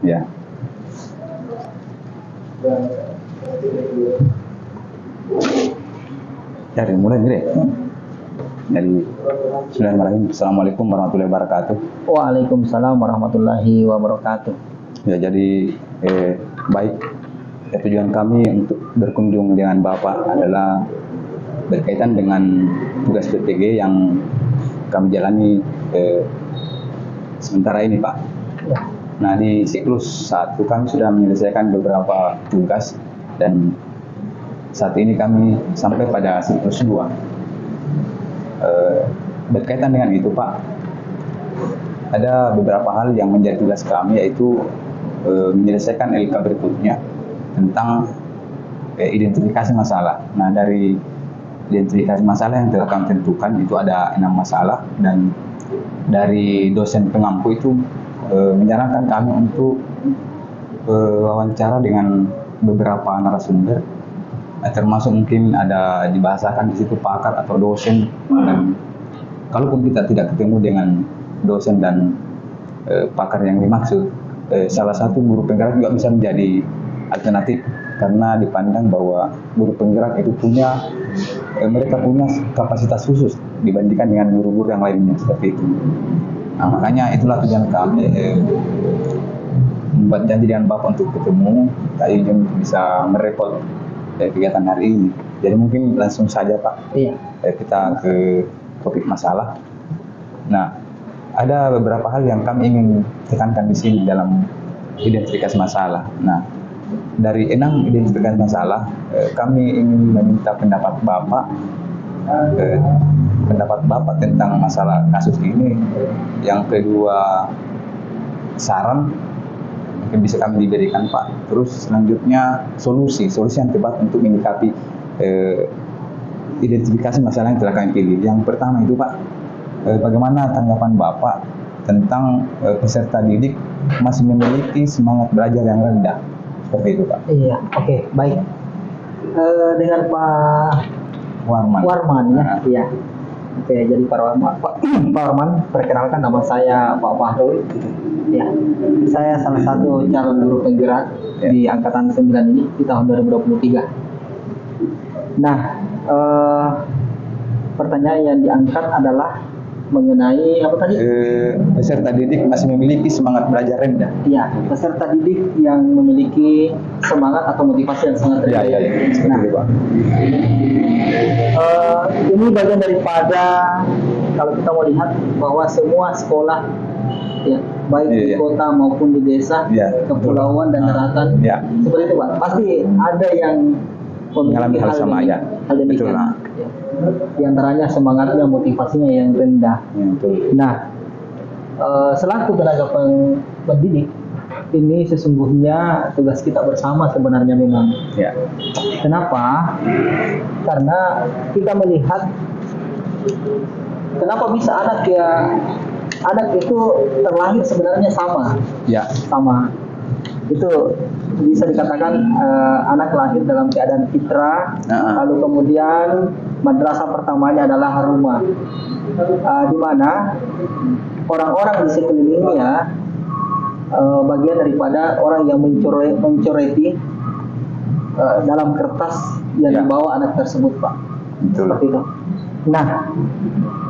Ya. Dari mulai nih deh. Dari Bismillahirrahmanirrahim. Assalamualaikum warahmatullahi wabarakatuh. Waalaikumsalam warahmatullahi wabarakatuh. Ya, jadi baik. Tujuan kami untuk berkunjung dengan Bapak adalah berkaitan dengan tugas PTG yang kami jalani sementara ini, Pak. Ya. Nah, di siklus 1 kami sudah menyelesaikan beberapa tugas dan saat ini kami sampai pada siklus 2. Berkaitan dengan itu, Pak, ada beberapa hal yang menjadi tugas kami, yaitu menyelesaikan LK berikutnya tentang identifikasi masalah. Nah, dari identifikasi masalah yang telah kami tentukan itu ada 6 masalah, dan dari dosen pengampu itu menyarankan kami untuk wawancara dengan beberapa narasumber, termasuk mungkin ada dibahasakan di situ pakar atau dosen, dan kalaupun kita tidak ketemu dengan dosen dan pakar yang dimaksud, salah satu guru penggerak juga bisa menjadi alternatif, karena dipandang bahwa guru penggerak itu mereka punya kapasitas khusus dibandingkan dengan guru-guru yang lainnya seperti itu. Nah, makanya itulah tujuan kami membuat janji dengan Bapak untuk ketemu. Kita ingin bisa merekod kegiatan hari ini. Jadi mungkin langsung saja, Pak. Iya. Kita ke topik masalah. Nah, ada beberapa hal yang kami ingin tekankan di sini dalam identifikasi masalah. Nah, dari 6 identifikasi masalah, kami ingin meminta pendapat Bapak tentang masalah kasus ini. Yang kedua, saran mungkin bisa kami diberikan, Pak. Terus selanjutnya solusi yang tepat untuk menyikapi identifikasi masalah yang telah kami pilih. Yang pertama itu, Pak, bagaimana tanggapan Bapak tentang peserta didik masih memiliki semangat belajar yang rendah? Seperti itu, Pak. Iya, oke, baik. Dengan Pak Warman ya. Iya. Oke, jadi Pak Warman, perkenalkan, nama saya Pak Fahrul. Ya. Saya salah satu calon guru penggerak di angkatan 9 ini di tahun 2023. Nah, pertanyaan yang diangkat adalah mengenai apa tadi? Peserta didik masih memiliki semangat belajar rendah. Iya, peserta didik yang memiliki semangat atau motivasi yang sangat rendah. Iya. Nah, itu, Pak. Ini bagian daripada, kalau kita mau lihat bahwa semua sekolah, ya, baik di kota maupun di desa, kepulauan dan daratan, seperti itu, Pak. Pasti ada yang mengalami hal sama, ya. Hal demikian. Betul, Ya. Di antaranya semangatnya, motivasinya yang rendah. Betul. Nah, selaku tenaga pendidik, ini sesungguhnya tugas kita bersama sebenarnya memang. Ya. Kenapa? Karena kita melihat kenapa bisa anak itu terlahir sebenarnya sama. Ya. Sama. Itu bisa dikatakan anak lahir dalam keadaan fitrah, lalu kemudian madrasah pertamanya adalah rumah, di mana orang-orang di sekelilingnya bagian daripada orang yang mencoreti dalam kertas yang dibawa anak tersebut, Pak. Betul. Seperti itu. Nah,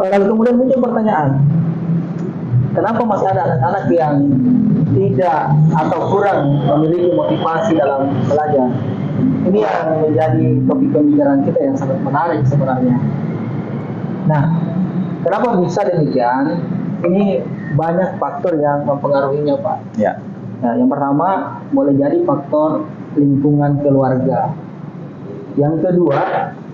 lalu kemudian muncul pertanyaan, kenapa masih ada anak-anak yang tidak atau kurang memiliki motivasi dalam belajar? Ini yang menjadi topik pembicaraan kita yang sangat menarik sebenarnya. Nah, kenapa bisa demikian? Ini banyak faktor yang mempengaruhinya, Pak. Ya. Nah, yang pertama boleh jadi faktor lingkungan keluarga. Yang kedua,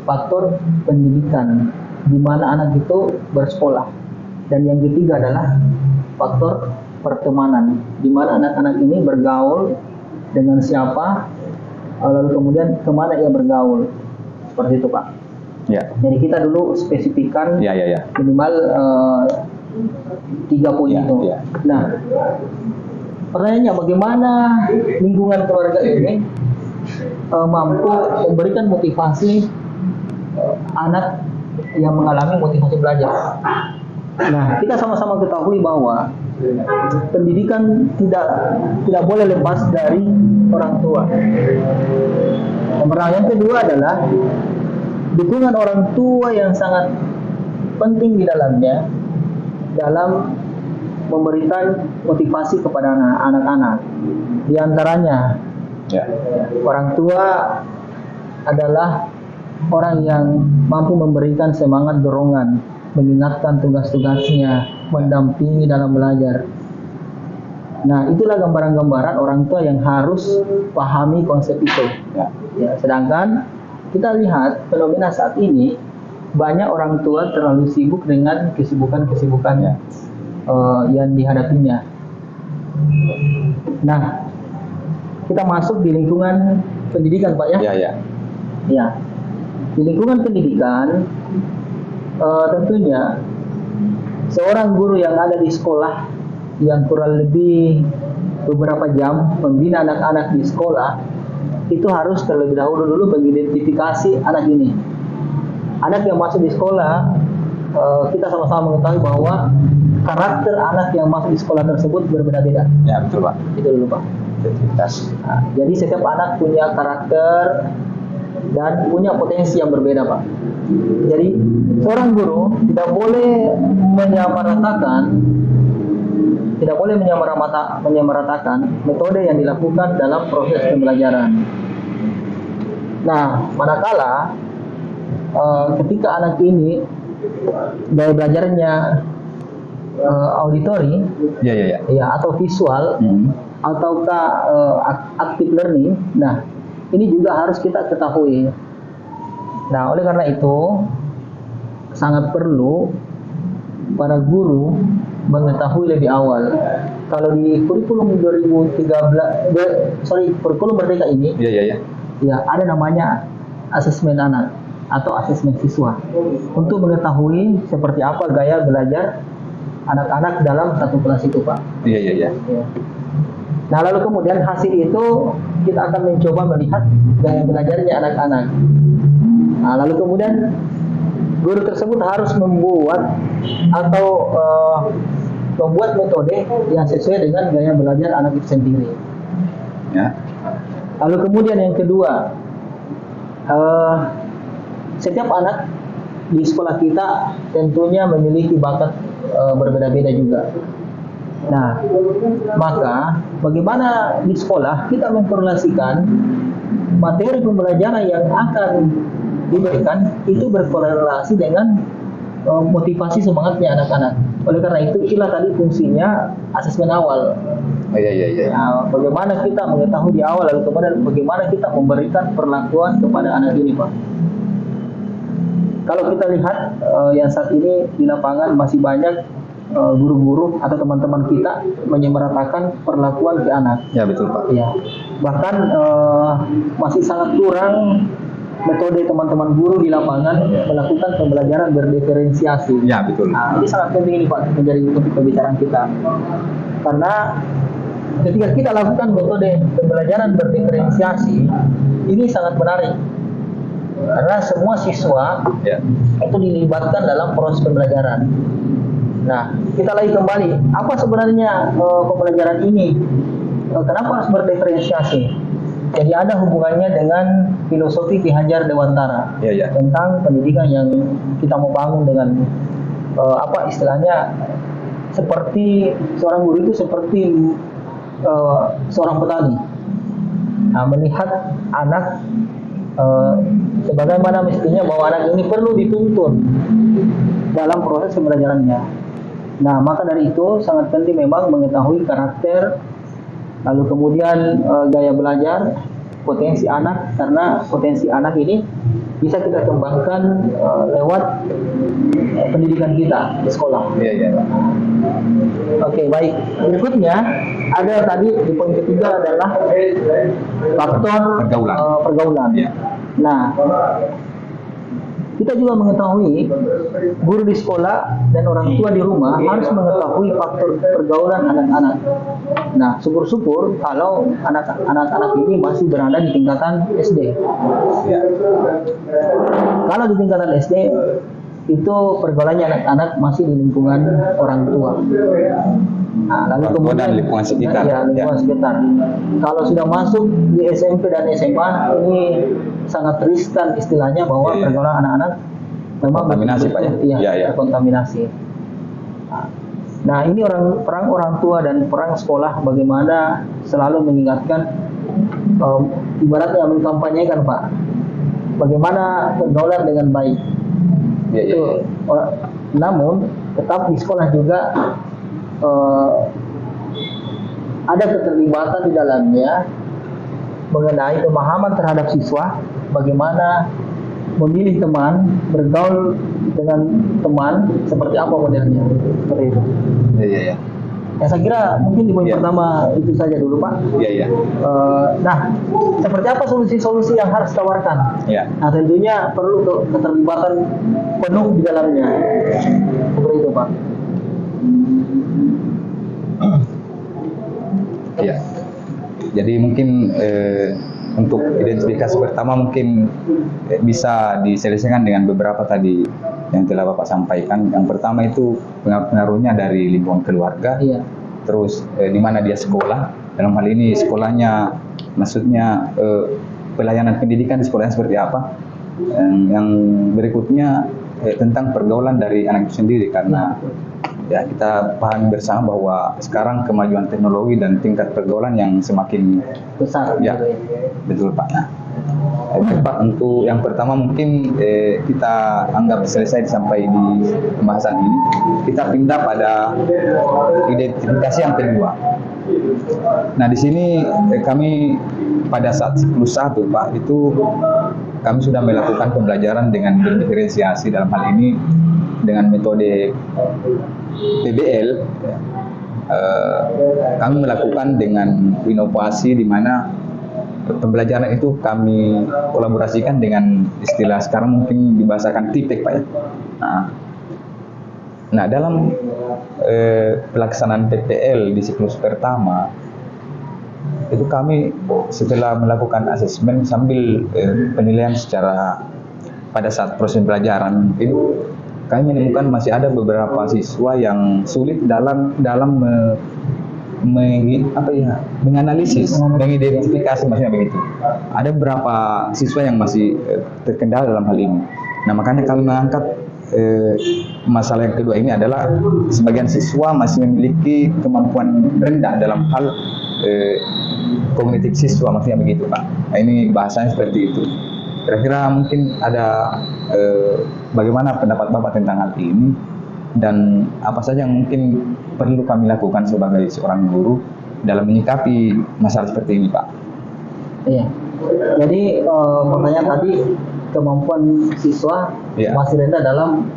faktor pendidikan, di mana anak itu bersekolah. Dan yang ketiga adalah faktor pertemanan, di mana anak-anak ini bergaul dengan siapa, lalu kemudian kemana ia bergaul. Seperti itu, Pak. Ya. Jadi kita dulu spesifikkan minimal 3 poin itu. Ya. Nah, pertanyaannya bagaimana lingkungan keluarga ini mampu memberikan motivasi anak yang mengalami motivasi belajar. Nah, kita sama-sama ketahui bahwa pendidikan tidak boleh lepas dari orang tua. Yang kedua adalah dukungan orang tua yang sangat penting di dalamnya dalam memberikan motivasi kepada anak-anak. Di antaranya, orang tua adalah orang yang mampu memberikan semangat dorongan, mengingatkan tugas-tugasnya, mendampingi dalam belajar. Nah, itulah gambaran-gambaran orang tua yang harus pahami konsep itu. Sedangkan kita lihat fenomena saat ini, banyak orang tua terlalu sibuk dengan kesibukan-kesibukannya yang dihadapinya. Nah, kita masuk di lingkungan pendidikan, Pak, ya? Ya. Di lingkungan pendidikan, tentunya seorang guru yang ada di sekolah yang kurang lebih beberapa jam membina anak-anak di sekolah, itu harus terlebih dahulu mengidentifikasi anak ini. Anak yang masuk di sekolah, kita sama-sama mengetahui bahwa karakter anak yang masuk di sekolah tersebut berbeda-beda. Ya, betul, Pak. Itu dulu, Pak. Nah, jadi setiap anak punya karakter dan punya potensi yang berbeda, Pak. Jadi seorang guru tidak boleh menyamaratakan metode yang dilakukan dalam proses pembelajaran. Nah, manakala ketika anak ini gaya belajarnya auditori, atau visual, ataukah active learning, nah ini juga harus kita ketahui. Nah, oleh karena itu sangat perlu para guru mengetahui lebih awal. Kalau di kurikulum 2013, kurikulum Merdeka ini, ada namanya asesmen anak atau asesmen siswa untuk mengetahui seperti apa gaya belajar anak-anak dalam satu kelas itu, Pak. Nah, lalu kemudian hasil itu kita akan mencoba melihat gaya belajarnya anak-anak. Nah, lalu kemudian guru tersebut harus membuat metode yang sesuai dengan gaya belajar anak itu sendiri. Lalu kemudian yang kedua, setiap anak di sekolah kita tentunya memiliki bakat berbeda-beda juga. Nah, maka bagaimana di sekolah kita memkorelasikan materi pembelajaran yang akan diberikan itu berkorelasi dengan motivasi semangatnya anak-anak. Oleh karena itu, itulah tadi fungsinya asesmen awal. Nah, bagaimana kita mengetahui di awal, lalu kemudian bagaimana kita memberikan perlakuan kepada anak ini, Pak. Kalau kita lihat yang saat ini di lapangan masih banyak guru-guru atau teman-teman kita menyamaratakan perlakuan ke anak. Ya, betul, Pak. Ya. Bahkan masih sangat kurang metode teman-teman guru di lapangan melakukan pembelajaran berdiferensiasi. Ya, betul. Nah, ini sangat penting ini, Pak, menjadi topik pembicaraan kita. Karena ketika kita lakukan metode pembelajaran berdiferensiasi, ini sangat menarik. Karena semua siswa itu dilibatkan dalam proses pembelajaran. Nah, kita lagi kembali, apa sebenarnya pembelajaran ini? Kenapa harus berdiferensiasi? Jadi ada hubungannya dengan filosofi Ki Hajar Dewantara tentang pendidikan yang kita mau bangun dengan istilahnya seperti seorang guru itu seperti seorang petani. Nah, melihat anak sebagaimana mestinya bahwa anak ini perlu dituntun dalam proses pembelajarannya. Nah, maka dari itu sangat penting memang mengetahui karakter, lalu kemudian gaya belajar, potensi anak, karena potensi anak ini bisa kita kembangkan lewat pendidikan kita di sekolah. Oke, baik. Berikutnya ada tadi di poin ketiga adalah faktor pergaulan. Nah, kita juga mengetahui guru di sekolah dan orang tua di rumah harus mengetahui faktor pergaulan anak-anak. Nah, syukur-syukur kalau anak-anak ini masih berada di tingkatan SD. Kalau di tingkatan SD itu pergaulannya anak-anak masih di lingkungan orang tua. Nah, lalu Orang tua kemudian dan lingkungan sekitar. ya, lingkungan sekitar. Kalau sudah masuk di SMP dan SMA, ini sangat riskan istilahnya bahwa Iya. pergaulan anak-anak memang Kontaminasi, betul-betul, Pak, ya? iya, Iya, iya. terkontaminasi. Nah, ini perang orang tua dan perang sekolah bagaimana selalu mengingatkan, ibaratnya mengkampanyekan, Pak, bagaimana pergaulan dengan baik. Iya, iya. Itu, namun tetap di sekolah juga ada keterlibatan di dalamnya mengenai pemahaman terhadap siswa, bagaimana memilih teman, bergaul dengan teman, seperti apa modelnya, seperti itu. Iya, iya, iya. Ya, saya kira mungkin di poin Iya. pertama itu saja dulu, Pak. Iya, iya. Nah, seperti apa solusi-solusi yang harus ditawarkan? Iya. Nah, tentunya perlu keterlibatan penuh di dalamnya, seperti itu, Pak. Iya. Jadi mungkin untuk identifikasi pertama mungkin bisa diselesaikan dengan beberapa tadi yang telah Bapak sampaikan. Yang pertama itu pengaruh-pengaruhnya dari lingkungan keluarga. Iya. Terus di mana dia sekolah. Dalam hal ini sekolahnya, maksudnya pelayanan pendidikan di sekolahnya seperti apa. Yang berikutnya tentang pergaulan dari anak itu sendiri, karena ya kita pahami bersama bahwa sekarang kemajuan teknologi dan tingkat pergaulan yang semakin Besar. ya, betul Pak. Nah, Pak, untuk yang pertama mungkin kita anggap selesai sampai di pembahasan ini. Kita pindah pada identifikasi yang kedua. Nah, di sini kami pada saat siklus 1, Pak, itu kami sudah melakukan pembelajaran dengan berdiferensiasi, dalam hal ini dengan metode PBL. Kami melakukan dengan inovasi di mana pembelajaran itu kami kolaborasikan dengan istilah sekarang mungkin dibahasakan TIPEK, Pak, ya. Nah, dalam pelaksanaan PPL di siklus pertama itu kami setelah melakukan asesmen sambil penilaian secara pada saat proses pembelajaran, mungkin kami menemukan masih ada beberapa siswa yang sulit dalam menganalisis, mengidentifikasi, maksudnya begitu. Ada beberapa siswa yang masih terkendala dalam hal ini. Nah, makanya kami mengangkat masalah yang kedua ini adalah sebagian siswa masih memiliki kemampuan rendah dalam hal kognitif siswa, maksudnya begitu, Pak. Nah, ini bahasanya seperti itu. Kira-kira mungkin ada bagaimana pendapat Bapak tentang hal ini, dan apa saja yang mungkin perlu kami lakukan sebagai seorang guru dalam menyikapi masalah seperti ini, Pak? Iya. Jadi pertanyaan tadi, kemampuan siswa masih rendah dalam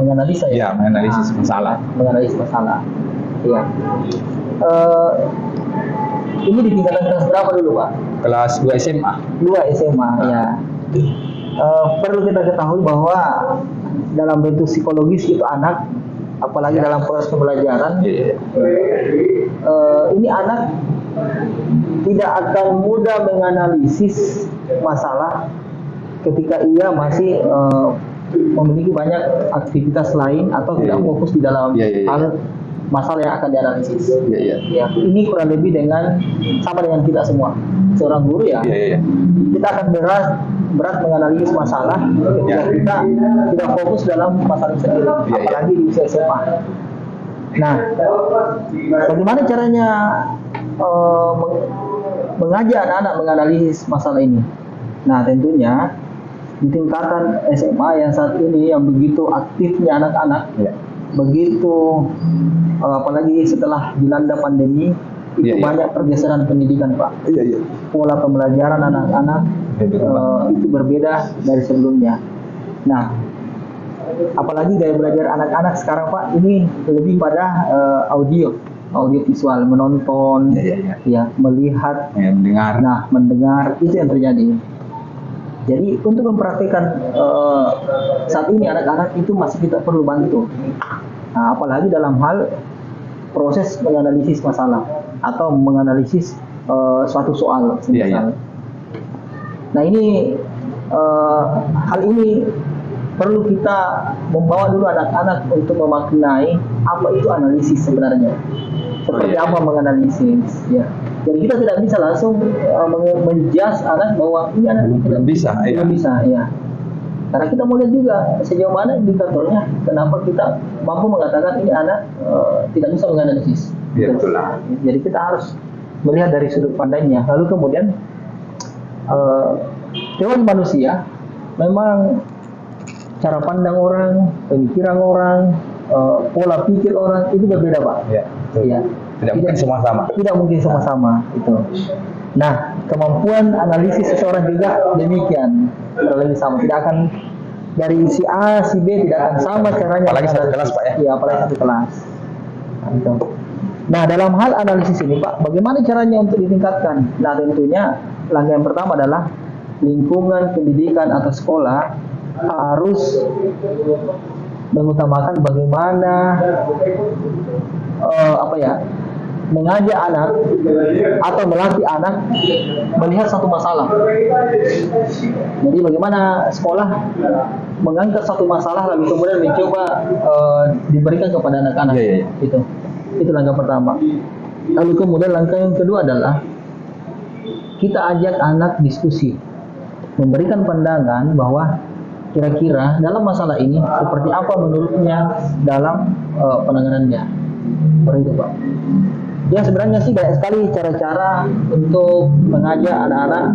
menganalisa, ya, menganalisis masalah. Menganalisis masalah. Iya. Ini di tingkatan kelas berapa dulu, Pak? Kelas 2 SMA. 2 SMA, ya. Perlu kita ketahui bahwa dalam bentuk psikologis itu anak, apalagi dalam proses pembelajaran, ini anak tidak akan mudah menganalisis masalah ketika ia masih memiliki banyak aktivitas lain atau tidak fokus di dalam hal masalah yang akan dianalisis. Ya, ini kurang lebih sama dengan kita semua. Seorang guru ya, kita akan berat menganalisis masalah ketika kita tidak fokus dalam masalah sendiri, apalagi di usia SMA. Nah, bagaimana caranya mengajak anak-anak menganalisis masalah ini? Nah, tentunya di tingkatan SMA yang saat ini yang begitu aktifnya anak-anak, begitu apalagi setelah dilanda pandemi, itu banyak pergeseran pendidikan, Pak. Pola pembelajaran anak-anak itu berbeda dari sebelumnya. Nah, apalagi gaya belajar anak-anak sekarang, Pak, ini lebih pada audio visual, menonton, melihat, mendengar. Nah, mendengar, itu yang terjadi. Jadi untuk mempraktikkan saat ini anak-anak itu masih kita perlu bantu. Nah, apalagi dalam hal proses menganalisis masalah atau menganalisis suatu soal. Nah, ini hal ini perlu kita membawa dulu anak-anak untuk memaknai apa itu analisis sebenarnya. Seperti apa menganalisis, ya. Jadi kita tidak bisa langsung menjudge anak bahwa ini anak belum bisa, belum bisa, ya. Karena kita mau lihat juga sejauh mana indikatornya, kenapa kita mampu mengatakan ini anak tidak bisa menganalisis. Ya, betul lah. Jadi kita harus melihat dari sudut pandangnya. Lalu kemudian teori manusia memang cara pandang orang, pemikiran orang, pola pikir orang itu berbeda, Pak. Ya, Ya. Tidak mungkin semua sama. Tidak mungkin semua sama itu. Nah, kemampuan analisis seseorang juga demikian, lebih sama. Tidak akan dari si A, si B tidak akan sama caranya. Apalagi satu kelas, Pak, ya. Iya, apalagi satu kelas. Nah, itu. Nah, dalam hal analisis ini, Pak, bagaimana caranya untuk ditingkatkan? Nah, tentunya langkah yang pertama adalah lingkungan pendidikan atau sekolah harus mengutamakan bagaimana mengajak anak atau melatih anak melihat satu masalah. Jadi bagaimana sekolah mengangkat satu masalah lalu kemudian mencoba diberikan kepada anak-anak. Ya. Itu langkah pertama. Lalu kemudian langkah yang kedua adalah kita ajak anak diskusi, memberikan pandangan bahwa kira-kira dalam masalah ini seperti apa menurutnya dalam penanganannya. Seperti itu, Pak. Ya, sebenarnya sih banyak sekali cara-cara untuk mengajak anak-anak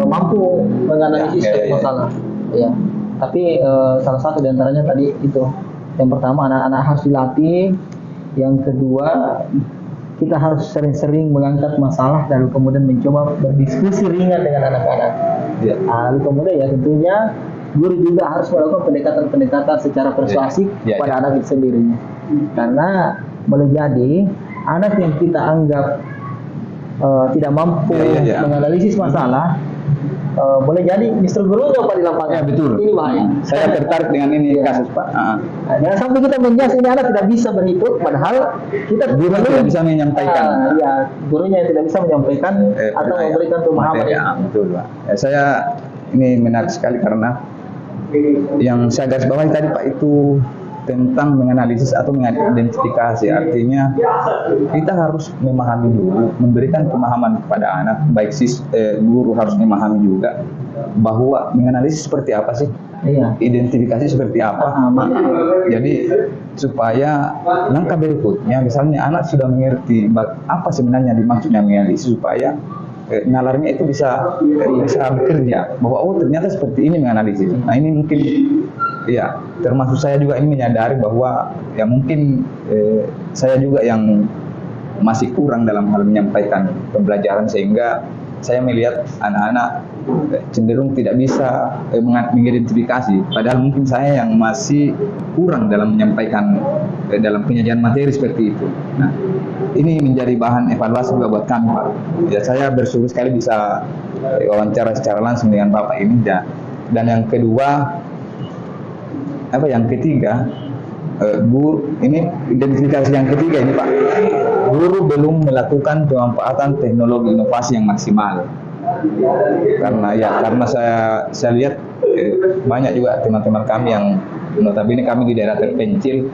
mampu menganalisis masalah. Ya. Tapi salah satu diantaranya tadi itu. Yang pertama, anak-anak harus dilatih. Yang kedua, kita harus sering-sering mengangkat masalah lalu kemudian mencoba berdiskusi ringan dengan anak-anak. Ya. Lalu kemudian ya tentunya guru juga harus melakukan pendekatan-pendekatan secara persuasif pada anak itu sendiri. Karena boleh jadi anak yang kita anggap tidak mampu menganalisis masalah, boleh jadi justru gurunya Pak di lapangan. Ya, betul. Ini bahaya. Saya tertarik dengan ini kasus, Pak. Jangan sampai kita menjudge ini anak tidak bisa berhitung, padahal kita guru tidak bisa menyampaikan. Gurunya yang tidak bisa menyampaikan atau memberikan pemahaman. Betul, Pak. Saya ini menarik sekali karena yang saya garis bawahi tadi, Pak, itu tentang menganalisis atau mengidentifikasi. Artinya kita harus memahami dulu, memberikan pemahaman kepada anak, baik guru harus memahami juga bahwa menganalisis seperti apa sih, identifikasi seperti apa. Jadi supaya langkah berikutnya, misalnya anak sudah mengerti apa sebenarnya dimaksudnya menganalisis, supaya nalarnya itu bisa bekerja bahwa oh ternyata seperti ini menganalisis. Nah, ini mungkin ya termasuk saya juga ini menyadari bahwa ya mungkin saya juga yang masih kurang dalam hal menyampaikan pembelajaran, sehingga saya melihat anak-anak cenderung tidak bisa mengidentifikasi, padahal mungkin saya yang masih kurang dalam menyampaikan dalam penyajian materi seperti itu. Nah, ini menjadi bahan evaluasi juga buat kami, Pak. Ya, saya bersyukur sekali bisa wawancara secara langsung dengan Bapak ini. Dan yang kedua, yang ketiga, ini identifikasi yang ketiga ini, Pak. Guru belum melakukan pemanfaatan teknologi inovasi yang maksimal. Karena saya lihat banyak juga teman-teman kami yang notabene kami di daerah terpencil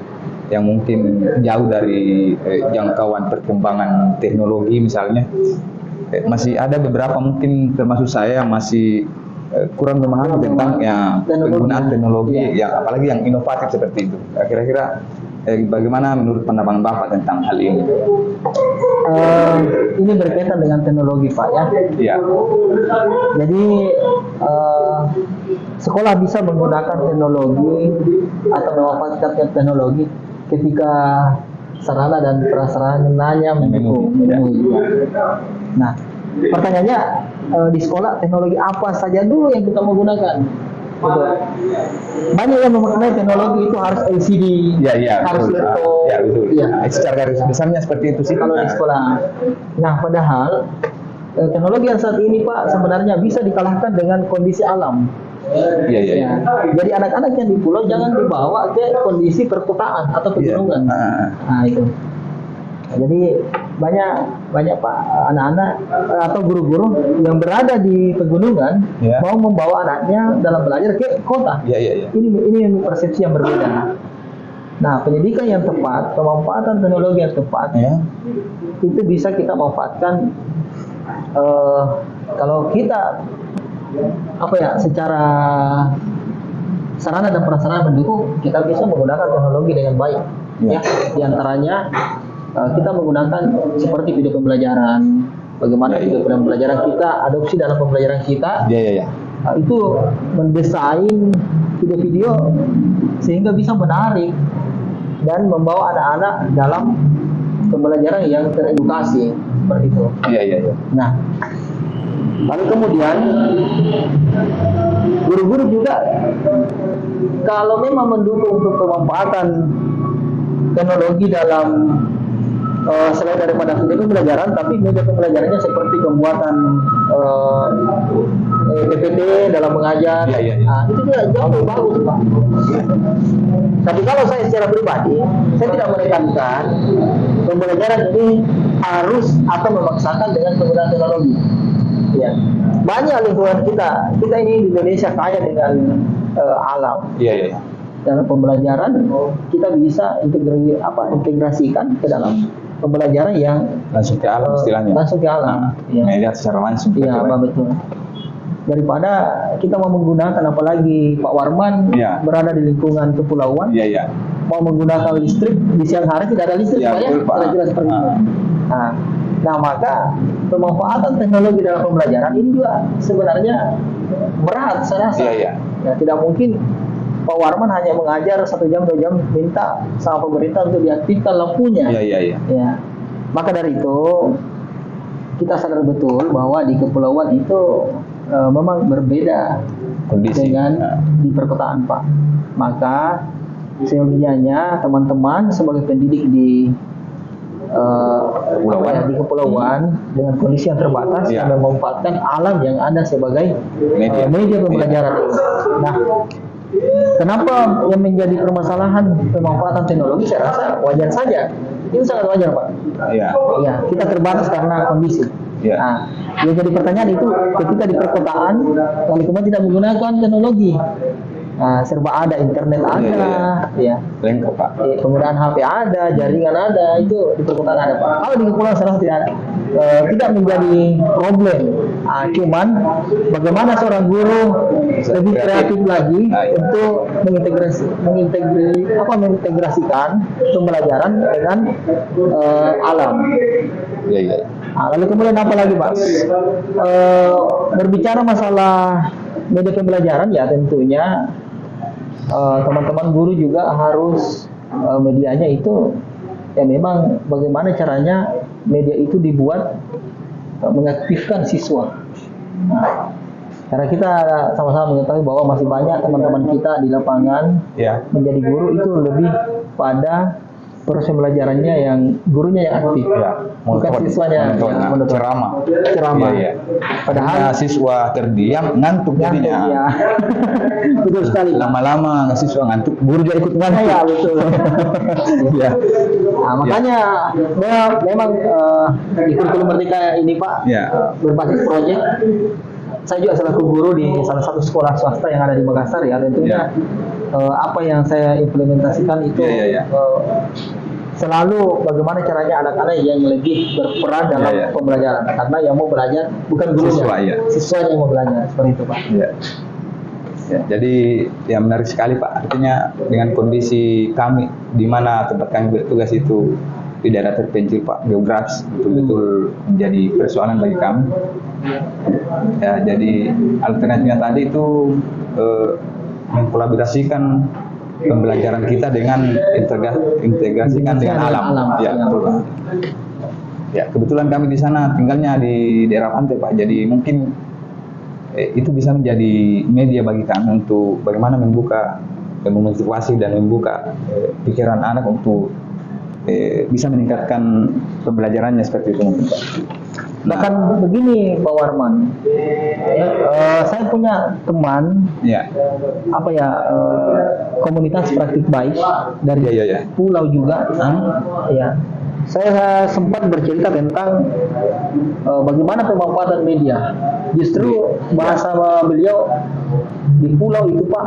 yang mungkin jauh dari jangkauan perkembangan teknologi misalnya, masih ada beberapa mungkin termasuk saya yang masih kurang memahami tentang penggunaan teknologi yang apalagi yang inovatif seperti itu. Kira-kira bagaimana menurut pandangan Bapak tentang hal ini? Ini berkaitan dengan teknologi, Pak, ya. Ya. Jadi sekolah bisa menggunakan teknologi atau memanfaatkan teknologi ketika sarana dan prasarananya memenuhi. Nah, pertanyaannya di sekolah teknologi apa saja dulu yang kita menggunakan? Gitu. Banyak yang memaknai teknologi itu harus LCD, harus laptop. Ya, betul. Secara garis besarnya seperti itu sih kalau di sekolah. Nah, padahal teknologi yang saat ini, Pak, sebenarnya bisa dikalahkan dengan kondisi alam. Iya. Jadi anak-anak yang di pulau jangan dibawa ke kondisi perkotaan atau pegunungan. Nah, itu. Jadi banyak Pak anak-anak atau guru-guru yang berada di pegunungan Ya. mau membawa anaknya dalam belajar ke kota. Iya, iya, iya. Ini persepsi yang berbeda. Nah, pendidikan yang tepat, pemanfaatan teknologi yang tepat, Ya. itu bisa kita manfaatkan kalau kita secara sarana dan prasarana mendukung, kita bisa menggunakan teknologi dengan baik. Ya. Ya, di antaranya kita menggunakan seperti video pembelajaran, bagaimana Ya, ya. video pembelajaran kita adopsi dalam pembelajaran kita. Iya, iya, iya. Itu mendesain video-video sehingga bisa menarik dan membawa anak-anak dalam pembelajaran yang teredukasi seperti itu. Iya, iya, iya. Nah, lalu kemudian guru-guru juga kalau memang mendukung untuk pemanfaatan teknologi dalam selain daripada video pembelajaran, tapi media pembelajarannya seperti pembuatan PPT dalam mengajar. Iya, iya, iya. Nah, itu juga jauh lebih bagus, Pak. Tapi kalau saya secara pribadi, saya tidak menekankan pembelajaran ini harus atau memaksakan dengan penggunaan teknologi. Ya, banyak lingkungan kita ini di Indonesia kaya dengan alam. Iya, iya, iya. Dalam pembelajaran kita bisa integrasikan ke dalam pembelajaran yang Langsung ke alam istilahnya. langsung ke alam. Ya. Melihat secara langsung. Iya, Pak, betul. Daripada kita mau menggunakan, apalagi Pak Warman Iya. berada di lingkungan kepulauan, Iya, iya. mau menggunakan listrik di siang hari tidak ada listrik, Iya, Pak, ya? betul, Pak. Kira-kira seperti itu. Nah, maka pemanfaatan teknologi dalam pembelajaran ini juga sebenarnya berat, saya rasa. Iya, iya. Ya, tidak mungkin Pak Warman hanya mengajar 1 jam 2 jam minta sama pemerintah untuk diaktifkan lampunya. Iya, iya, iya. Ya, maka dari itu kita sadar betul bahwa di kepulauan itu memang berbeda Kondisi. dengan di perkotaan, Pak. Maka seyogianya teman-teman sebagai pendidik di di kepulauan dengan kondisi yang terbatas Ya. yang memanfaatkan alam yang ada sebagai Media. media pembelajaran. Nah, kenapa yang menjadi permasalahan pemanfaatan teknologi? Saya rasa wajar saja. Itu sangat wajar, Pak. Iya. Ya, kita terbatas karena kondisi. Ya. Nah, yang jadi pertanyaan itu ketika di perkotaan lalu kemudian tidak menggunakan teknologi. Nah, serba ada, internet ada, ya. Lengkap, Pak. Penggunaan HP ada, jaringan ada, itu di perkotaan ada, Pak. Kalau di kepulauan saya rasa tidak ada. Tidak menjadi problem. Cuman bagaimana seorang guru lebih kreatif lagi untuk mengintegrasikan pembelajaran dengan alam. Iya, iya. Lalu kemudian apa lagi, Pak? Berbicara masalah media pembelajaran, ya tentunya teman-teman guru juga harus medianya itu ya memang bagaimana caranya media itu dibuat mengaktifkan siswa. Nah, karena kita sama-sama mengetahui bahwa masih banyak teman-teman kita di lapangan Ya. menjadi guru itu lebih pada proses pembelajarannya yang gurunya yang aktif, bukan siswanya yang menonton. Iya, Ceramah. iya. Padahal Karena siswa terdiam ngantuk jadinya. ya. Betul sekali. Lama-lama siswa ngantuk, guru juga ikut ngantuk. Ya, betul. Iya. Nah, makanya memang di kurikulum Merdeka ini, Pak, Ya. berbasis proyek. Saya juga selaku guru di salah satu sekolah swasta yang ada di Makassar, ya tentunya apa yang saya implementasikan itu selalu bagaimana caranya anak-anak yang lebih berperan dalam pembelajaran, karena yang mau belajar bukan gurunya, siswanya yang mau belajar, seperti itu, Pak. Ya. Ya, jadi ya menarik sekali, Pak. Artinya dengan kondisi kami di mana tempat kami bertugas itu di daerah terpencil, Pak, geografis betul-betul menjadi persoalan bagi kami. Ya, jadi alternatifnya tadi itu mengkolaborasikan pembelajaran kita dengan integrasikan dengan alam. Ya, betul, Pak. Ya, kebetulan kami di sana tinggalnya di daerah pantai, Pak. Jadi mungkin itu bisa menjadi media bagi kami untuk bagaimana membuka dan memotivasi dan membuka pikiran anak untuk bisa meningkatkan pembelajarannya seperti itu, mungkin, Pak. Bahkan begini, Pak Warman, saya punya teman, komunitas praktik baik dari pulau juga, ya. saya sempat bercerita tentang bagaimana pemanfaatan media. Justru bahasa beliau, di pulau itu Pak,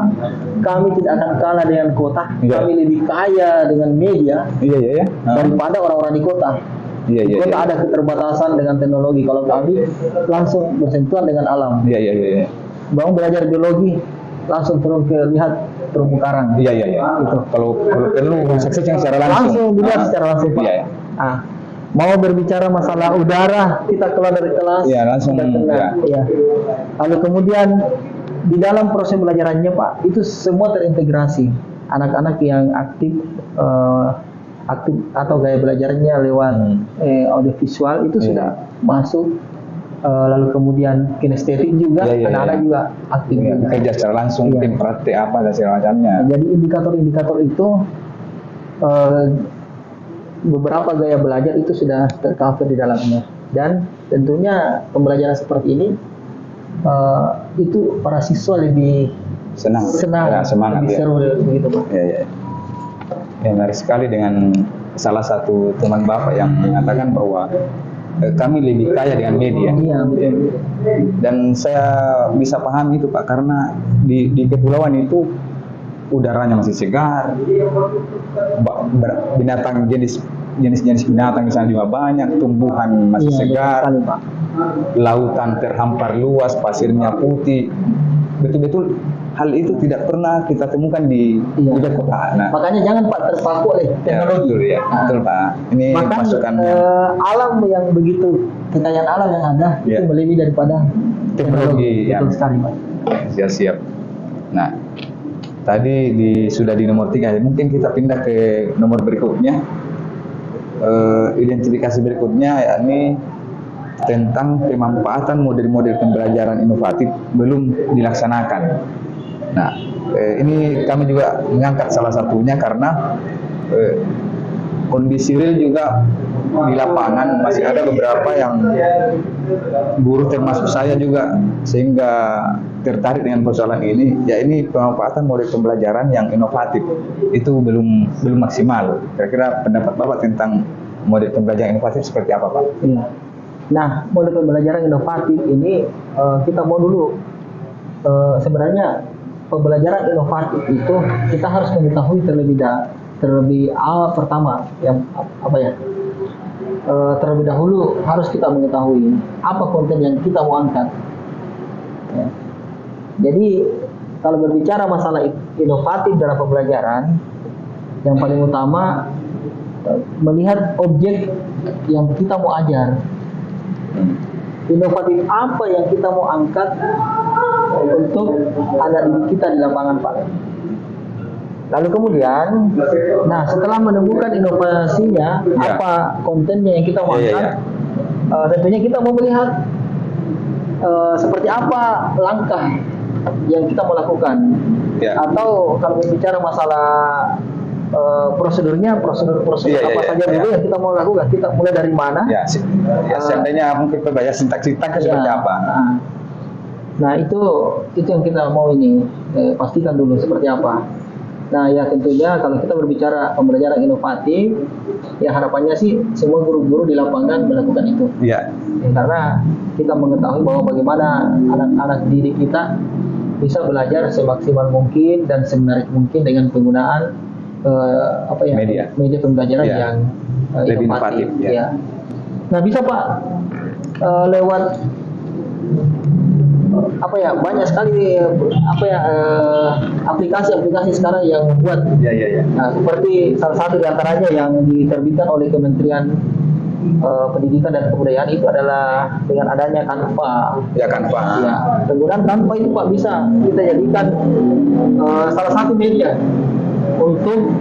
kami tidak akan kalah dengan kota. Iya. Kami lebih kaya dengan media Iya. daripada orang-orang di kota. Iya. Di kota ada keterbatasan dengan teknologi. Kalau kami langsung bersentuhan dengan alam. Iya. Bang belajar biologi, langsung turun ke lihat terumbu karang. Iya. Gitu. Kalau perlu saksikan secara langsung. Langsung dilihat secara langsung Pak. Iya. Mau berbicara masalah udara, kita keluar dari kelas, Iya, langsung, kita kena. ya. Iya. Lalu kemudian di dalam proses belajarannya Pak, itu semua terintegrasi. Anak-anak yang aktif atau gaya belajarnya lewat audiovisual itu sudah masuk. Lalu kemudian kinestetik juga, Iya. anak-anak juga aktif juga. Kerja secara langsung, Iya. tim praktik apa dan segala macamnya. Jadi indikator-indikator itu beberapa gaya belajar itu sudah tercover di dalamnya, dan tentunya pembelajaran seperti ini itu para siswa lebih Senang. senang, Ya, semangat lebih ya. seru begitu Pak. Iya. Ya, menarik sekali dengan salah satu teman Bapak yang mengatakan bahwa kami lebih kaya dengan media. Iya betul. Dan saya bisa paham itu Pak, karena di kepulauan itu udaranya masih segar, binatang jenis binatang misalnya juga banyak, tumbuhan masih Iya, segar, betul sekali, Pak. lautan terhampar luas, pasirnya putih. Betul-betul hal itu tidak pernah kita temukan di kota. Nah, Makanya jangan Pak terpaku oleh ya, teknologi. betul ya, betul Pak. Ini Bahkan masukannya. alam yang begitu, kekayaan alam yang ada Ya. itu melebihi daripada Teknologi, ya. Betul sekali Pak. Siap. Nah, tadi sudah di nomor 3, mungkin kita pindah ke nomor berikutnya. Identifikasi berikutnya yakni tentang pemanfaatan model-model pembelajaran inovatif belum dilaksanakan. Nah, ini kami juga mengangkat salah satunya karena kondisi real juga di lapangan masih ada beberapa yang guru termasuk saya juga sehingga tertarik dengan persoalan ini, ya ini pemanfaatan model pembelajaran yang inovatif itu belum maksimal. Kira-kira pendapat Bapak tentang model pembelajaran inovatif seperti apa Pak? Iya. Nah, model pembelajaran inovatif ini kita mau dulu sebenarnya pembelajaran inovatif itu kita harus mengetahui terlebih pertama yang terlebih dahulu harus kita mengetahui apa konten yang kita mau angkat. Ya. Jadi kalau berbicara masalah inovatif dalam pembelajaran, yang paling utama melihat objek yang kita mau ajar. Inovatif apa yang kita mau angkat untuk anak didik kita di lapangan Pak. Lalu kemudian, nah setelah menemukan inovasinya, apa kontennya yang kita mau angkat, tentunya kita mau melihat seperti apa langkah yang kita mau lakukan. Atau kalau berbicara masalah prosedur apa saja dulu yang kita mau lakukan, kita mulai dari mana? Seandainya mungkin berbayar sintak-sintak seperti apa? Nah itu yang kita mau pastikan dulu seperti apa. Nah ya tentunya kalau kita berbicara pembelajaran inovatif, ya harapannya sih semua guru-guru di lapangan melakukan itu. Karena kita mengetahui bahwa bagaimana anak-anak didik kita bisa belajar semaksimal mungkin dan semenarik mungkin dengan penggunaan media pembelajaran yang inovatif. Ya. Nah bisa Pak lewat banyak sekali aplikasi-aplikasi sekarang yang membuat. Nah, seperti salah satu di antaranya yang diterbitkan oleh Kementerian Pendidikan dan Kebudayaan itu adalah dengan adanya Canva. Canva. Ya, penggunaan Canva itu Pak bisa kita jadikan salah satu media untuk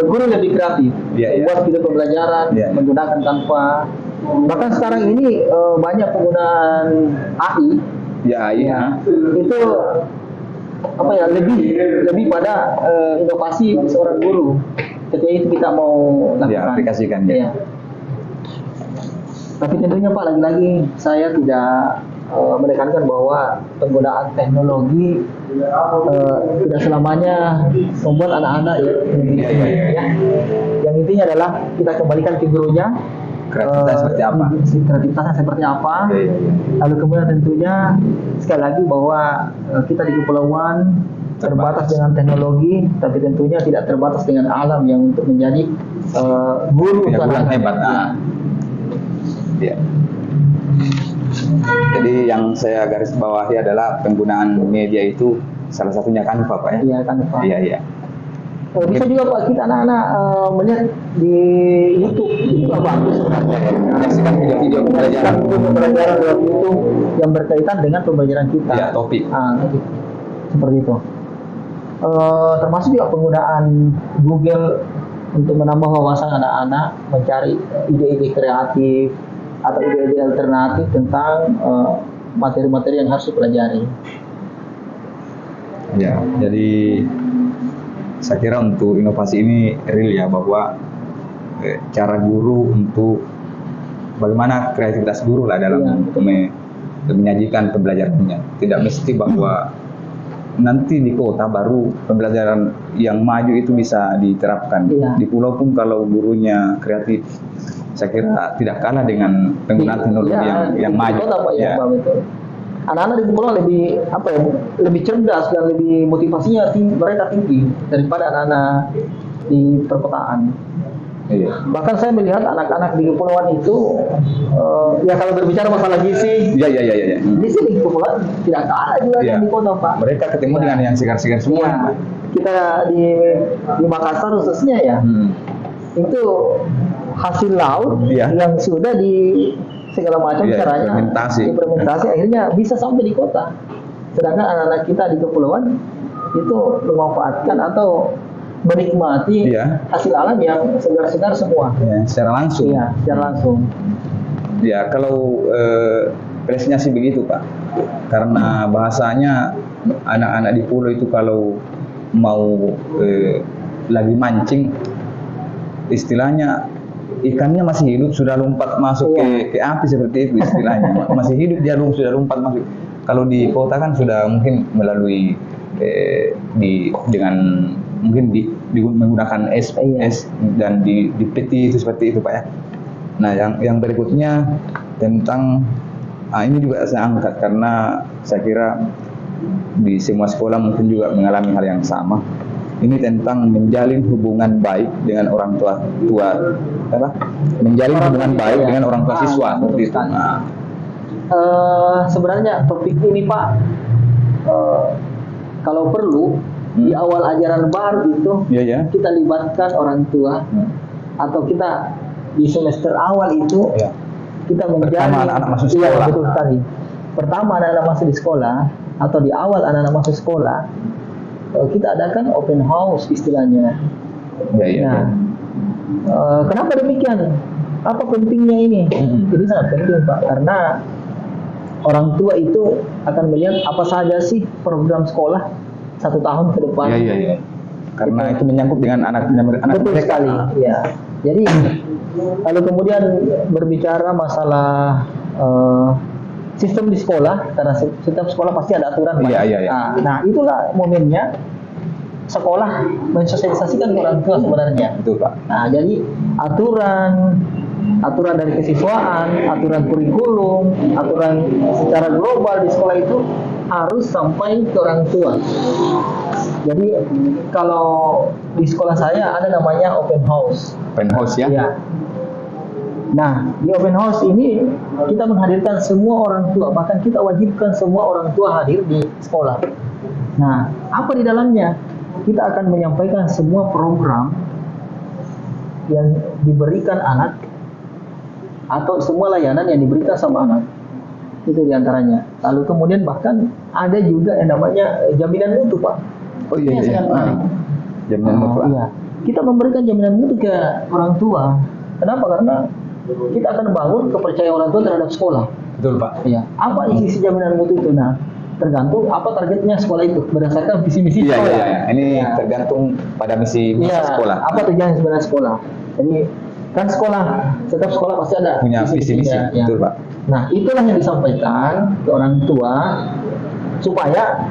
guru lebih kreatif, membuat video pembelajaran menggunakan Canva. Bahkan sekarang ini banyak penggunaan AI. Itu lebih pada inovasi seorang guru ketika itu kita mau lakukan. Aplikasikan. Tapi tentunya Pak lagi-lagi saya tidak menekankan bahwa penggunaan teknologi tidak selamanya membuat anak-anak ya. Yang intinya adalah kita kembalikan ke gurunya. Kreativitas seperti apa? Kreativitasnya seperti apa? Lalu kemudian tentunya sekali lagi bahwa kita di kepulauan terbatas dengan teknologi, tapi tentunya tidak terbatas dengan alam yang untuk menjadi guru ya, anak hebat. Ya. Jadi yang saya garis bawahi adalah penggunaan media itu salah satunya Canva, Pak ya. Iya, Canva. Iya. Bisa juga Pak kita anak-anak melihat di YouTube itu bagus sebenarnya. Menyaksikan video-video pembelajaran lewat YouTube yang berkaitan dengan pembelajaran kita. Ya, topik. Topik. Seperti itu. Termasuk juga penggunaan Google untuk menambah wawasan anak-anak, mencari ide-ide kreatif atau ide-ide alternatif tentang materi-materi yang harus dipelajari. Ya, jadi saya kira untuk inovasi ini real ya, bahwa cara guru untuk bagaimana kreativitas guru lah dalam menyajikan pembelajarannya. Tidak mesti bahwa nanti di kota baru pembelajaran yang maju itu bisa diterapkan. Di pulau pun kalau gurunya kreatif, saya kira tidak kalah dengan penggunaan teknologi yang maju. Anak-anak di pulau lebih cerdas dan lebih motivasinya mereka tinggi daripada anak-anak di perkotaan. Iya. Bahkan saya melihat anak-anak di kepulauan itu, ya kalau berbicara masalah gizi, gizi di kepulauan tidak kalah juga dengan di kota, Pak. Mereka ketemu dengan yang segar-segar semua. Kita di Makassar khususnya ya, itu hasil laut yang sudah di segala macam caranya implementasi akhirnya bisa sampai di kota. Sedangkan anak-anak kita di kepulauan itu memanfaatkan atau menikmati hasil alam yang segar-segar semua. Secara langsung. Iya, secara langsung. Ya, kalau presnya sih begitu, Pak. Karena bahasanya anak-anak di pulau itu kalau mau lagi mancing, istilahnya ikannya masih hidup sudah lompat masuk ke api, seperti itu istilahnya. Masih hidup dia sudah lompat masuk. Kalau di kota kan sudah mungkin melalui menggunakan es dan di peti itu seperti itu, Pak ya. Nah, yang berikutnya tentang ini juga saya angkat karena saya kira di semua sekolah mungkin juga mengalami hal yang sama. Ini tentang menjalin hubungan baik dengan orang tua menjalin hubungan baik dengan orang tua siswa seperti itu. Sebenarnya topik ini, Pak, kalau perlu di awal ajaran baru itu kita libatkan orang tua, atau kita di semester awal itu kita menjalin anak-anak masuk sekolah. Betul sekali. Pertama anak-anak masuk di sekolah atau di awal anak-anak masuk sekolah, kita adakan open house istilahnya. Kenapa demikian? Apa pentingnya ini? Ini sangat penting, Pak, karena orang tua itu akan melihat apa saja sih program sekolah 1 tahun ke depan. Karena itu menyangkut dengan anak betul mereka. Sekali. Ya. Jadi lalu kemudian berbicara masalah sistem di sekolah, karena sistem sekolah pasti ada aturan. Nah, itulah momennya sekolah mensosialisasikan ke orang tua sebenarnya. Betul, Pak. Nah, jadi aturan dari kesiswaan, aturan kurikulum, aturan secara global di sekolah itu harus sampai ke orang tua. Jadi kalau di sekolah saya ada namanya open house. Open house ya? Iya. Nah, di open house ini kita menghadirkan semua orang tua, bahkan kita wajibkan semua orang tua hadir di sekolah. Nah, apa di dalamnya? Kita akan menyampaikan semua program yang diberikan anak atau semua layanan yang diberikan sama anak. Itu diantaranya. Lalu kemudian bahkan ada juga yang namanya jaminan mutu, Pak. Jaminan mutu. Iya. Kita memberikan jaminan mutu ke orang tua. Kenapa? Karena kita akan bangun kepercayaan orang tua terhadap sekolah. Betul, Pak. Iya. Apa isi jaminan mutu itu? Nah, tergantung apa targetnya sekolah itu berdasarkan visi misi sekolah. Ini tergantung pada misi sekolah. Apa tujuan sebenarnya sekolah? Jadi Kan setiap sekolah pasti ada punya visi misi, ya. betul Pak. Nah, itulah yang disampaikan ke orang tua supaya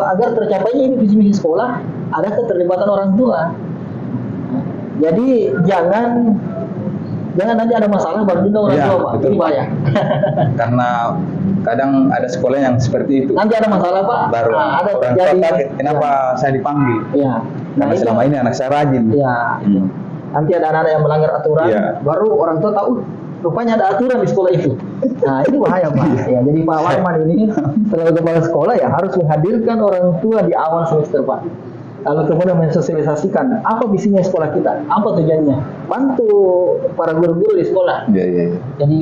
agar tercapainya ini visi misi sekolah ada keterlibatan orang tua. Jadi jangan nanti ada masalah baru minta orang Ya, tua Pak, betul. ini bahaya. Karena kadang ada sekolah yang seperti itu. Nanti ada masalah Pak. Baru ada orang tua terjadi. kaget, kenapa saya dipanggil? Ya. Karena itu- selama ini anak saya rajin. Ya. Hmm. Nanti ada anak-anak yang melanggar aturan, Iya. baru orang tua tahu rupanya ada aturan di sekolah itu. Nah, ini bahaya Pak. Ya, jadi Pak Warman ini selalu kepala sekolah ya harus menghadirkan orang tua di awal semester Pak. Lalu kemudian mensosialisasikan apa visinya sekolah kita, apa tujuannya, bantu para guru-guru di sekolah. Iya, iya, iya. Jadi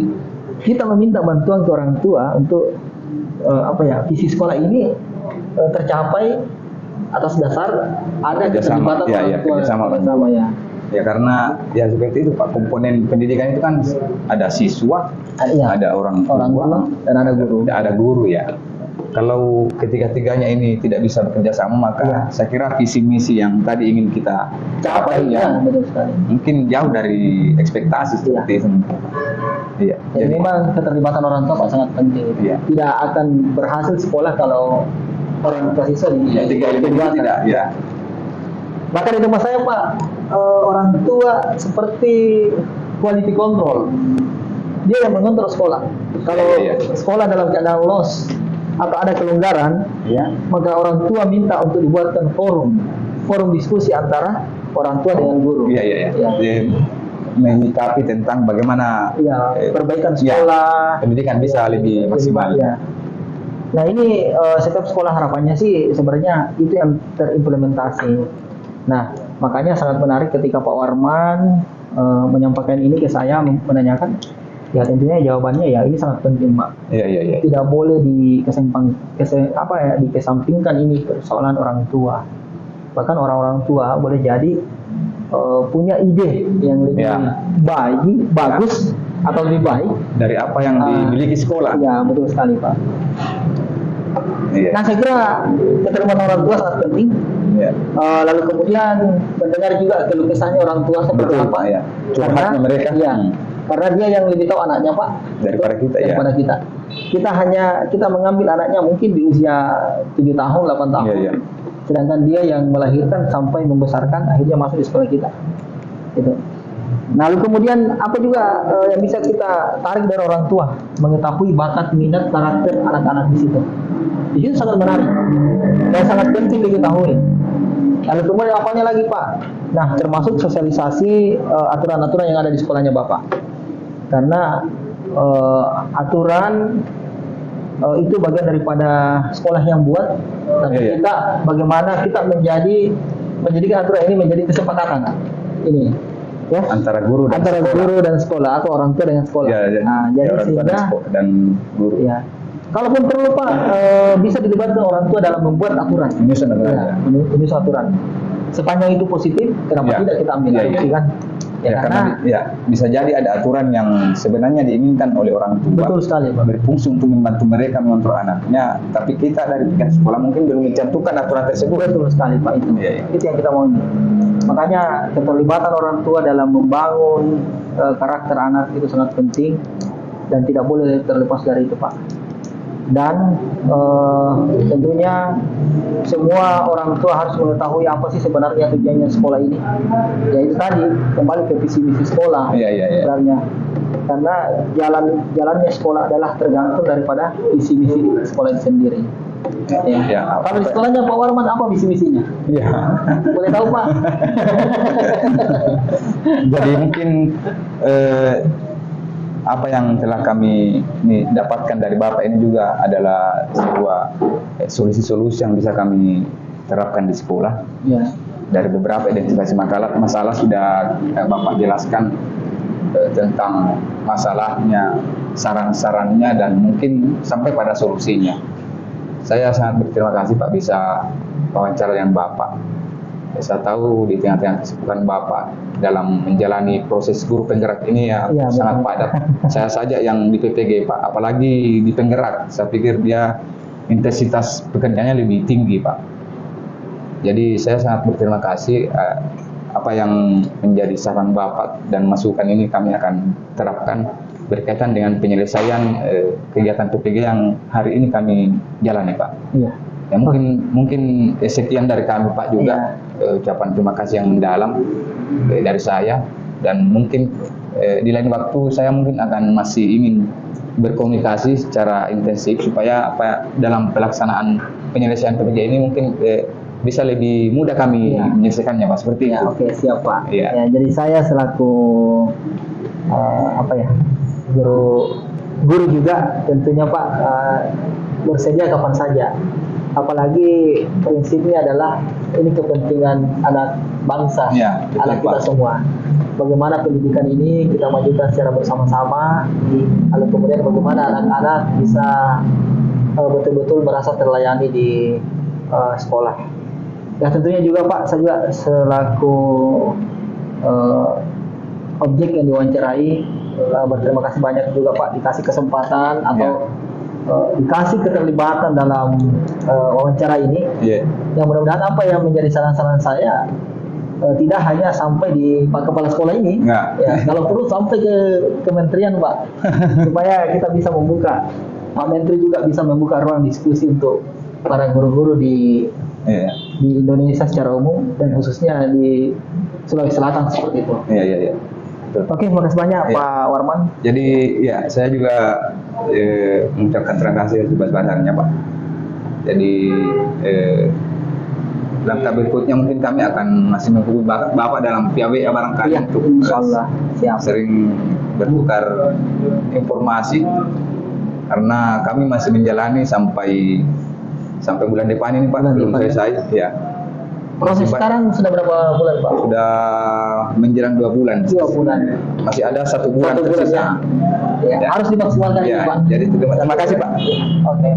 kita meminta bantuan ke orang tua untuk visi sekolah ini tercapai atas dasar ada Kerjasama, keterlibatan ya, orang ya, tua kerjasama. bersama ya. Ya karena ya seperti itu Pak, komponen pendidikan itu kan ada siswa, Iya. ada orang tua, Dan ada guru. ada guru ya. Kalau ketiga-tiganya ini tidak bisa bekerja sama, maka Iya. saya kira visi misi yang tadi ingin kita capai Ya, ya betul sekali. mungkin jauh dari ekspektasi seperti itu. Iya. Jadi memang keterlibatan orang tua Pak sangat penting. Iya. Tidak akan berhasil sekolah kalau orang tua siswa ya, tiga elemen itu tidak ya. Bahkan di rumah saya Pak, orang tua seperti quality control. Dia yang mengontrol sekolah. Kalau Iya. sekolah dalam keadaan loss atau ada kelonggaran, Ya. maka orang tua minta untuk dibuatkan forum diskusi antara orang tua dengan guru. Iya, iya, iya. Ya. Dia menyikapi tentang bagaimana Ya, perbaikan ya, sekolah, pendidikan bisa lebih maksimal. Ya. Nah ini setiap sekolah harapannya sih sebenarnya itu yang terimplementasi. Nah makanya sangat menarik ketika Pak Warman menyampaikan ini ke saya, menanyakan, ya tentunya jawabannya ya ini sangat penting Pak. Iya, iya, iya. Tidak boleh dikesampingkan ini persoalan orang tua. Bahkan orang-orang tua boleh jadi punya ide yang lebih Ya. bagus atau lebih baik. Dari apa yang dimiliki sekolah. Ya betul sekali Pak. Iya. Nah saya kira keterlibatan orang tua sangat penting. Iya. Lalu kemudian mendengar juga keluh kesahnya orang tua seperti Betul apa. Pak ya. Curhatnya mereka. Iya. Karena dia yang lebih tahu anaknya Pak Daripada kita, ya. daripada kita. Kita mengambil anaknya mungkin di usia 7 tahun, 8 tahun. Iya, iya. Sedangkan dia yang melahirkan sampai membesarkan akhirnya masuk di sekolah kita. Gitu. Nah, lalu kemudian apa juga yang bisa kita tarik dari orang tua, mengetahui bakat, minat, karakter anak-anak di situ. Di situ sangat menarik dan sangat penting diketahui. Lalu kemudian apanya lagi Pak? Nah, termasuk sosialisasi aturan-aturan yang ada di sekolahnya Bapak. Karena aturan itu bagian daripada sekolah yang buat, tapi Iya, iya. kita bagaimana kita menjadikan aturan ini menjadi kesepakatan ini, ya Antara guru dan antara sekolah. guru dan sekolah atau orang tua dengan sekolah. Ya, ya. Nah, Ya, jadi orang tua sehingga dan dan guru. ya, kalaupun perlu Pak bisa dilibatkan orang tua dalam membuat aturan. Menyusun aturan, Ya, ya. menyusun aturan. Sepanjang itu positif, kenapa Ya. tidak kita ambil Ya, alih ya. kan? Ya, karena ya bisa jadi ada aturan yang sebenarnya diinginkan oleh orang tua. betul sekali Pak. Berfungsi untuk membantu mereka mengontrol anaknya, tapi kita dari pihak sekolah mungkin belum mencantumkan aturan tersebut. Betul sekali Pak itu. Iya, iya. Itu yang kita mau. Makanya keterlibatan orang tua dalam membangun karakter anak itu sangat penting dan tidak boleh terlepas dari itu Pak. Dan tentunya semua orang tua harus mengetahui apa sih sebenarnya tujuannya sekolah ini. Yaitu tadi kembali ke visi misi sekolah. Iya, iya, iya. Sebenarnya karena jalannya sekolah adalah tergantung daripada visi misi sekolah itu sendiri. Ya. Ya, Kalau di sekolahnya Pak Warman apa visi misinya? Iya. Boleh tahu Pak? Jadi mungkin apa yang telah kami dapatkan dari Bapak ini juga adalah sebuah solusi-solusi yang bisa kami terapkan di sekolah. Ya. Dari beberapa identifikasi masalah sudah Bapak jelaskan tentang masalahnya, saran-sarannya, dan mungkin sampai pada solusinya. Saya sangat berterima kasih Pak bisa wawancara dengan Bapak. Saya tahu di tengah-tengah kesibukan Bapak dalam menjalani proses guru penggerak ini ya sangat betul. padat. Saya saja yang di PPG Pak, apalagi di penggerak, saya pikir dia intensitas pekerjaannya lebih tinggi Pak. Jadi saya sangat berterima kasih apa yang menjadi saran Bapak dan masukan ini kami akan terapkan berkaitan dengan penyelesaian kegiatan PPG yang hari ini kami jalani, Pak. Iya. Ya, mungkin sekian dari kami, Pak, juga. Ucapan terima kasih yang mendalam dari saya, dan mungkin di lain waktu saya mungkin akan masih ingin berkomunikasi secara intensif supaya dalam pelaksanaan penyelesaian PPG ini mungkin bisa lebih mudah kami menyelesaikannya, Pak, seperti itu. Oke, siap, Pak. Iya. Ya, jadi saya selaku guru juga tentunya, Pak, bersedia kapan saja. Apalagi prinsipnya adalah ini kepentingan anak bangsa, anak kita semua. Bagaimana pendidikan ini kita majukan secara bersama-sama, lalu kemudian bagaimana anak-anak bisa betul-betul merasa terlayani di sekolah. Ya, tentunya juga, Pak, saya juga selaku objek yang diwawancarai berterima kasih banyak juga, Pak, dikasih kesempatan atau dikasih keterlibatan dalam wawancara ini. Yang mudah-mudahan apa yang menjadi saran-saran saya tidak hanya sampai di Pak Kepala Sekolah ini, ya, kalau perlu sampai ke kementerian, Pak, supaya kita bisa membuka, Pak Menteri juga bisa membuka ruang diskusi untuk para guru-guru di Indonesia secara umum dan khususnya di Sulawesi Selatan seperti itu. Iya. Oke, terima kasih banyak, Pak Warman. Jadi ya, saya juga mengucapkan terima kasih sebesar-besarnya, Pak. Jadi langkah berikutnya mungkin kami akan masih menghubungi Bapak dalam via WA barangkali untuk insyaallah sering bertukar informasi, karena kami masih menjalani sampai bulan depan ini, Pak, belum selesai. Ya. Proses sekarang sudah berapa bulan, Pak? Sudah menjelang 2 bulan. 2 bulan. Masih ada 1 bulan tersisa. Ya. Harus dimaksimalkan, Pak. Jadi terima kasih, Pak. Oke.